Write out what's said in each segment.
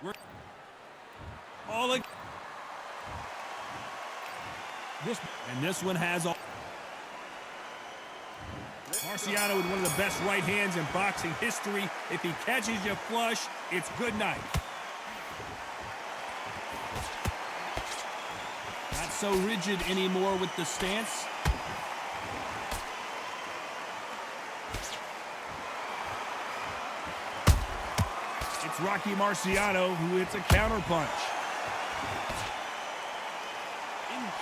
We're all in. This one has all. Marciano with one of the best right hands in boxing history. If he catches you flush, it's good night. Not so rigid anymore with the stance. It's Rocky Marciano who hits a counterpunch.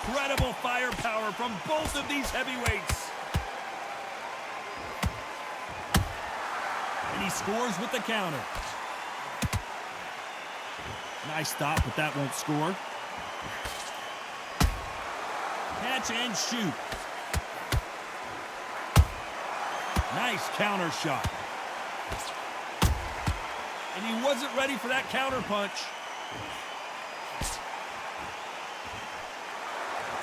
Incredible firepower from both of these heavyweights. And he scores with the counter. Nice stop, but that won't score. Catch and shoot. Nice counter shot. And he wasn't ready for that counter punch.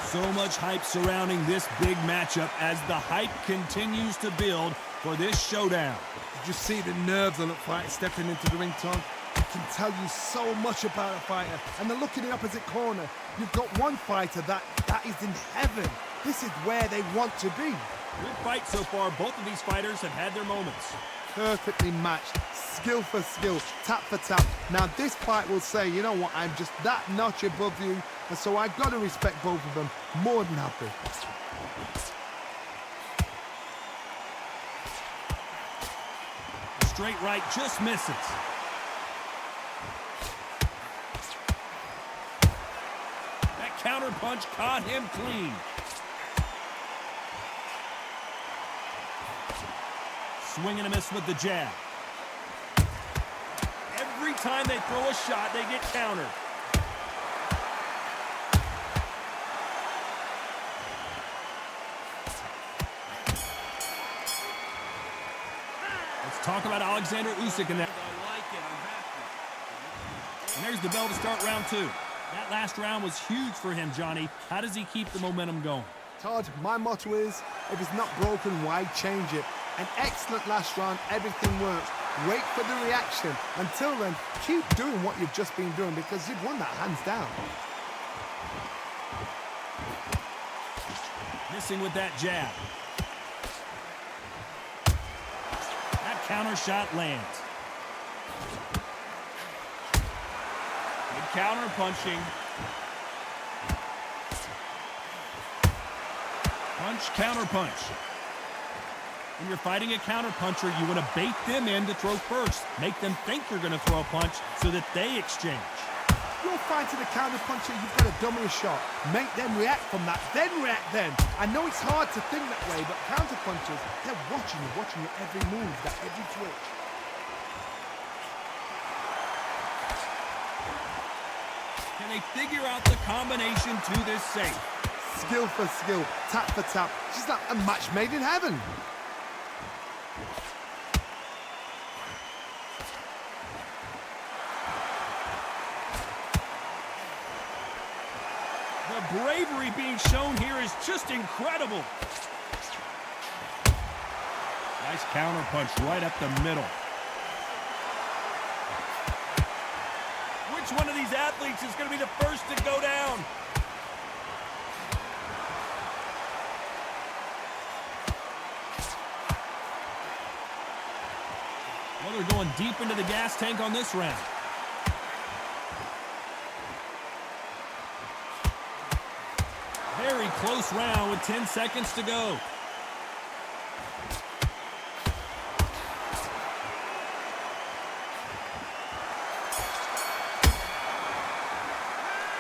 So much hype surrounding this big matchup as the hype continues to build for this showdown. Did you see the nerves on the fighter stepping into the ring, Tom? It can tell you so much about a fighter. And the look in the opposite corner. You've got one fighter that is in heaven. This is where they want to be. Good fight so far. Both of these fighters have had their moments. Perfectly matched, skill for skill, tap for tap. Now this fight will say, you know what, I'm just that notch above you, and so I've got to respect both of them more than happy. Straight right just misses. That counter punch caught him clean. Swing and a miss with the jab. Every time they throw a shot, they get countered. Let's talk about Alexander Usyk in that. And there's the bell to start round two. That last round was huge for him, Johnny. How does he keep the momentum going? Todd, my motto is, if it's not broken, why change it? An excellent last round, everything works. Wait for the reaction. Until then, keep doing what you've just been doing because you've won that hands down. Missing with that jab. That counter shot lands. Good counter punching. Punch, counter punch. When you're fighting a counter puncher, you want to bait them in to throw first. Make them think you're going to throw a punch so that they exchange. You're fighting a counter puncher, you've got a dummy shot. Make them react from that, then react then. I know it's hard to think that way, but counter punchers, they're watching your every move, that every twitch. Can they figure out the combination to this safe? Skill for skill, tap for tap. She's like a match made in heaven. The bravery being shown here is just incredible. Nice counter punch right up the middle. Which one of these athletes is going to be the first to go down? Well, they're going deep into the gas tank on this round. Very close round with 10 seconds to go.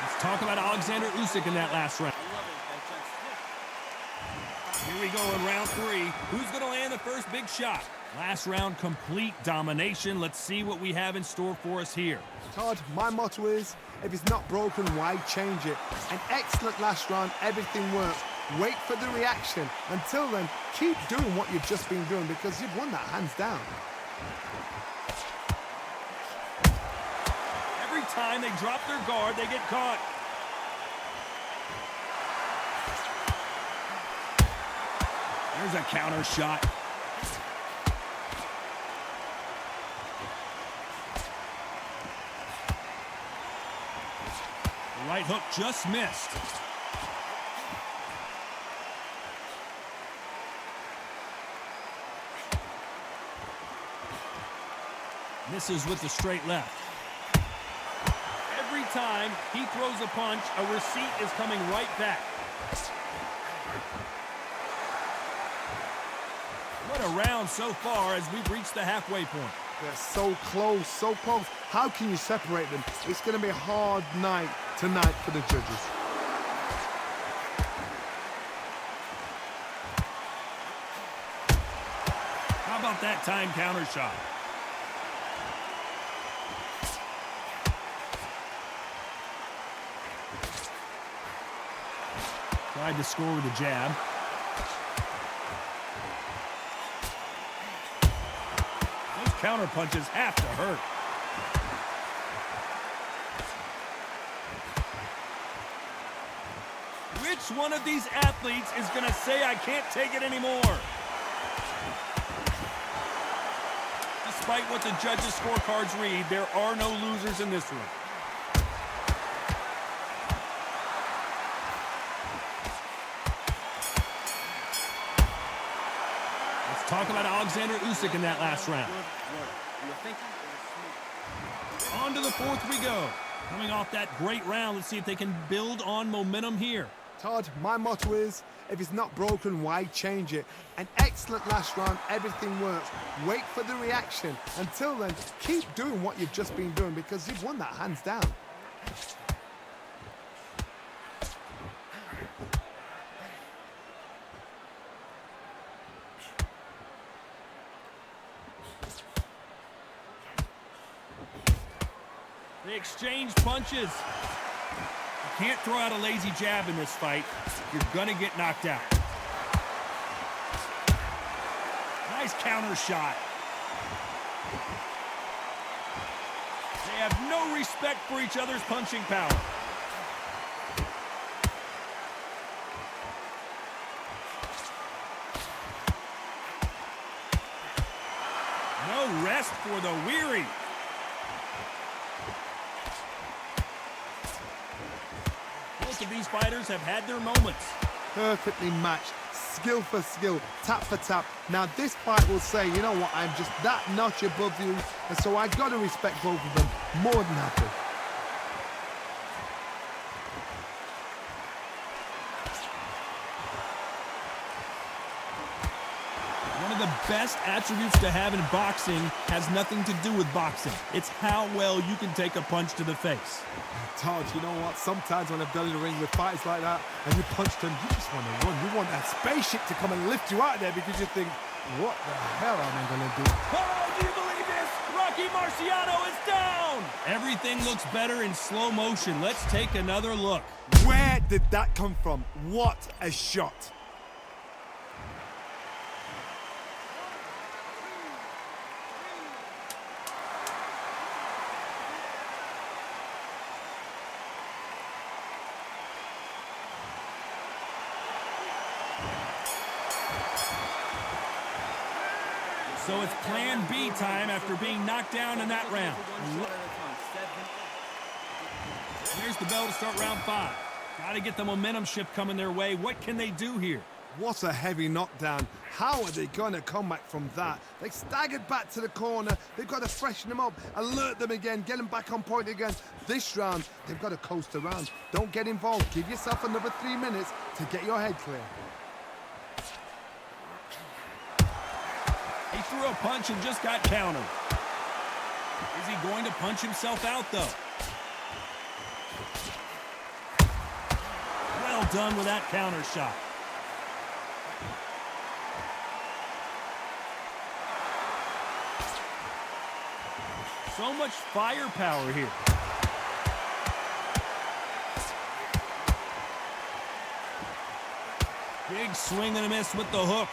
Let's talk about Alexander Usyk in that last round. Here we go in round three. Who's going to land the first big shot? Last round, complete domination. Let's see what we have in store for us here. Todd, my motto is, if it's not broken, why change it? An excellent last round, everything works. Wait for the reaction. Until then, keep doing what you've just been doing because you've won that hands down. Every time they drop their guard, they get caught. There's a counter shot. Right hook just missed. Misses with the straight left. Every time he throws a punch, a receipt is coming right back. What a round so far as we've reached the halfway point. They're so close, so close. How can you separate them? It's going to be a hard night tonight for the judges. How about that time counter shot? Tried to score with a jab. Those counter punches have to hurt. Which one of these athletes is going to say, I can't take it anymore? Despite what the judges' scorecards read, there are no losers in this one. Talk about Alexander Usyk in that last round. On to the fourth we go. Coming off that great round, let's see if they can build on momentum here. Todd, my motto is, if it's not broken, why change it? An excellent last round, everything works. Wait for the reaction. Until then, keep doing what you've just been doing because you've won that hands down. They exchange punches. You can't throw out a lazy jab in this fight. You're gonna get knocked out. Nice counter shot. They have no respect for each other's punching power. No rest for the weary. Both of these fighters have had their moments. Perfectly matched, skill for skill, tap for tap. Now this fight will say, you know what, I'm just that notch above you, and so I got to respect both of them more than happy. One of the best attributes to have in boxing has nothing to do with boxing. It's how well you can take a punch to the face. Todd, you know what? Sometimes when I've done in the ring with fighters like that, and you punch them, you just want to run. You want that spaceship to come and lift you out of there because you think, what the hell am I going to do? Oh, do you believe this? Rocky Marciano is down! Everything looks better in slow motion. Let's take another look. Where did that come from? What a shot. So it's plan B time after being knocked down in that round. Here's the bell to start round 5. Got to get the momentum shift coming their way. What can they do here? What a heavy knockdown. How are they going to come back from that? They staggered back to the corner. They've got to freshen them up, alert them again, get them back on point again. This round, they've got to coast around. Don't get involved. Give yourself another 3 minutes to get your head clear. He threw a punch and just got countered. Is he going to punch himself out, though? Well done with that counter shot. So much firepower here. Big swing and a miss with the hook.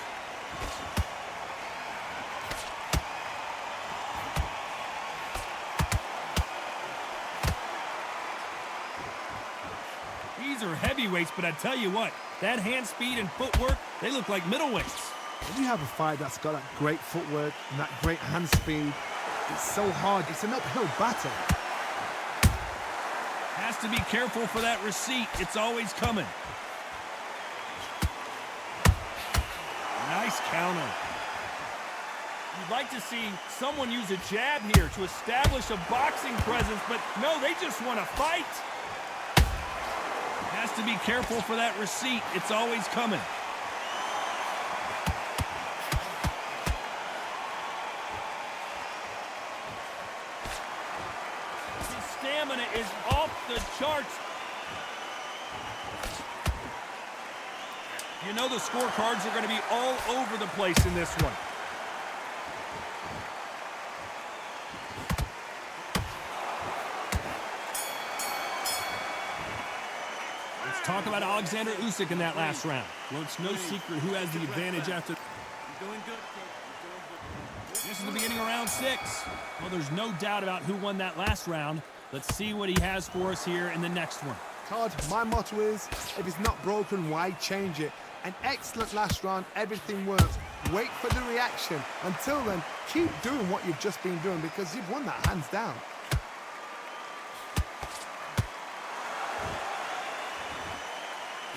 These are heavyweights, but I tell you what, that hand speed and footwork, they look like middleweights. When you have a fight that's got that great footwork and that great hand speed, it's so hard. It's an uphill battle. Has to be careful for that receipt. It's always coming. Nice counter. You'd like to see someone use a jab here to establish a boxing presence, but no, they just want to fight. Has to be careful for that receipt. It's always coming. His stamina is off the charts. You know the scorecards are going to be all over the place in this one. Let's talk about Alexander Usyk in that last round. Well, it's no secret who has the advantage after. You're doing good, kid. You're doing good. This is the beginning of round 6. Well, there's no doubt about who won that last round. Let's see what he has for us here in the next one. Todd, my motto is, if it's not broken, why change it? An excellent last round, everything works. Wait for the reaction. Until then, keep doing what you've just been doing because you've won that hands down.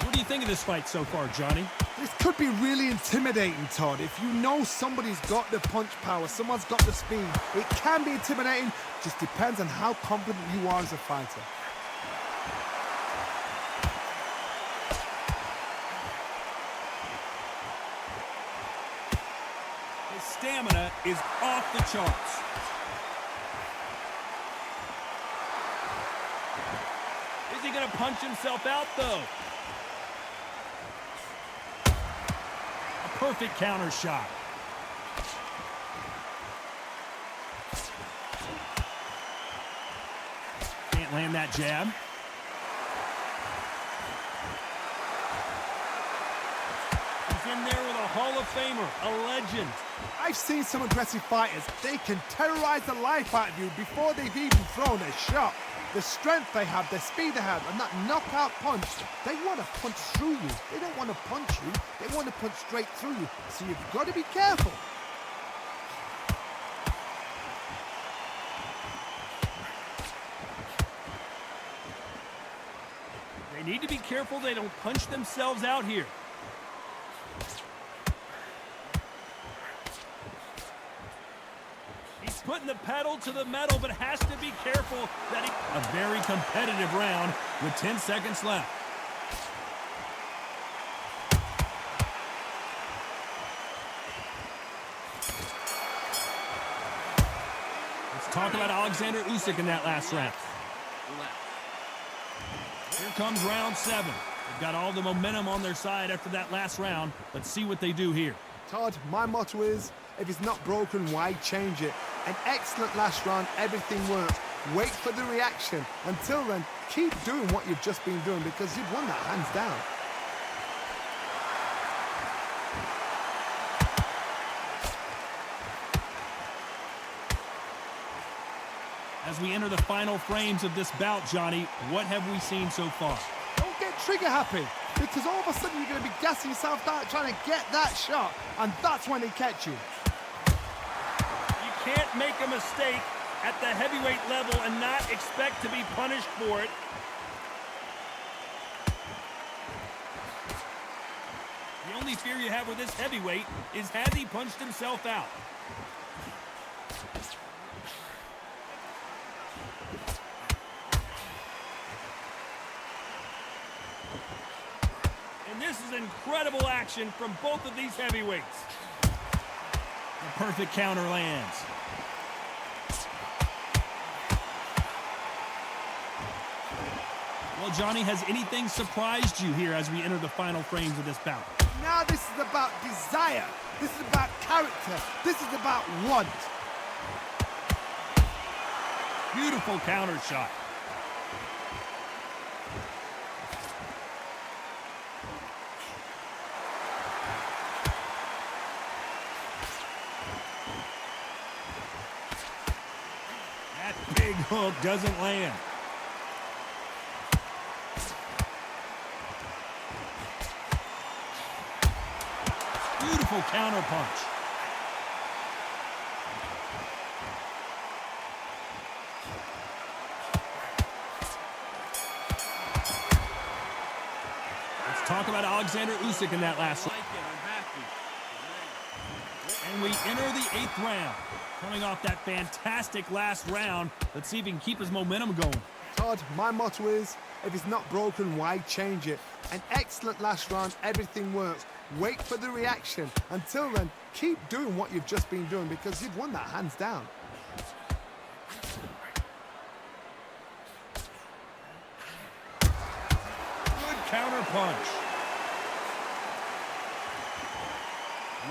What do you think of this fight so far, Johnny? This could be really intimidating, Todd. If you know somebody's got the punch power, someone's got the speed, it can be intimidating. Just depends on how confident you are as a fighter. His stamina is off the charts. Is he going to punch himself out, though? A perfect counter shot. Can't land that jab. He's in there with a Hall of Famer, a legend. I've seen some aggressive fighters. They can terrorize the life out of you before they've even thrown a shot. The strength they have, the speed they have, and that knockout punch, they want to punch through you. They don't want to punch you. They want to punch straight through you. So you've got to be careful. They need to be careful they don't punch themselves out here. He's putting the pedal to the metal, but has to be careful that he... A very competitive round with 10 seconds left. Let's talk about Alexander Usyk in that last round. Here comes round 7. They've got all the momentum on their side after that last round. Let's see what they do here. Todd, my motto is, if it's not broken, why change it? An excellent last round, everything works. Wait for the reaction. Until then, keep doing what you've just been doing because you've won that hands down. As we enter the final frames of this bout, Johnny, what have we seen so far? Don't get trigger happy because all of a sudden you're going to be gassing yourself out trying to get that shot, and that's when they catch you. You can't make a mistake at the heavyweight level and not expect to be punished for it. The only fear you have with this heavyweight is has he punched himself out? And this is incredible action from both of these heavyweights. The perfect counter lands. Well, Johnny, has anything surprised you here as we enter the final frames of this bout? Now this is about desire. This is about character. This is about want. Beautiful counter shot. That big hook doesn't land. Beautiful counter punch. Talk about Alexander Usyk in that last I round. like it. I'm happy. And we enter the 8th round. Coming off that fantastic last round, let's see if he can keep his momentum going. Todd, my motto is, if it's not broken, why change it? An excellent last round, everything works. Wait for the reaction. Until then, keep doing what you've just been doing because you've won that hands down. Good counter punch.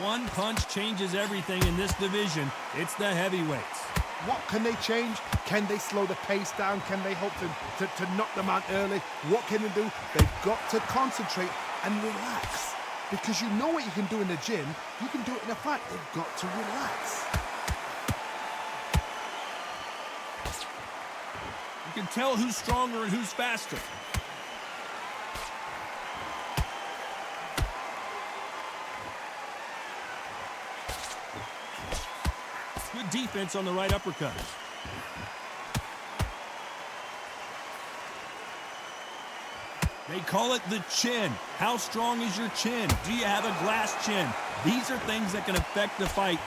One punch changes everything in this division. It's the heavyweights. What can they change? Can they slow the pace down? Can they hope to knock them out early? What can they do? They've got to concentrate and relax. Because you know what you can do in the gym, you can do it in a fight. They've got to relax. You can tell who's stronger and who's faster. Good defense on the right uppercut. They call it the chin. How strong is your chin? Do you have a glass chin? These are things that can affect the fight.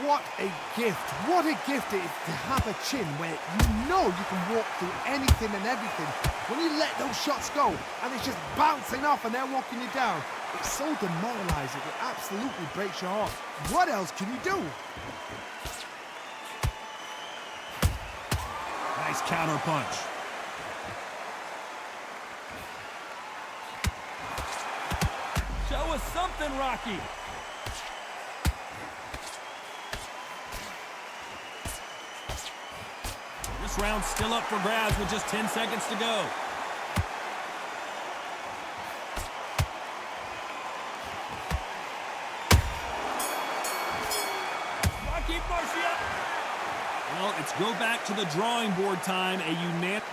What a gift. What a gift it is to have a chin where you know you can walk through anything and everything. When you let those shots go and it's just bouncing off and they're walking you down, it's so demoralizing. It absolutely breaks your heart. What else can you do? Nice counter punch. Show us something, Rocky. This round's still up for grabs with just 10 seconds to go. Rocky Marciano. Well, it's go back to the drawing board time. A unanimous.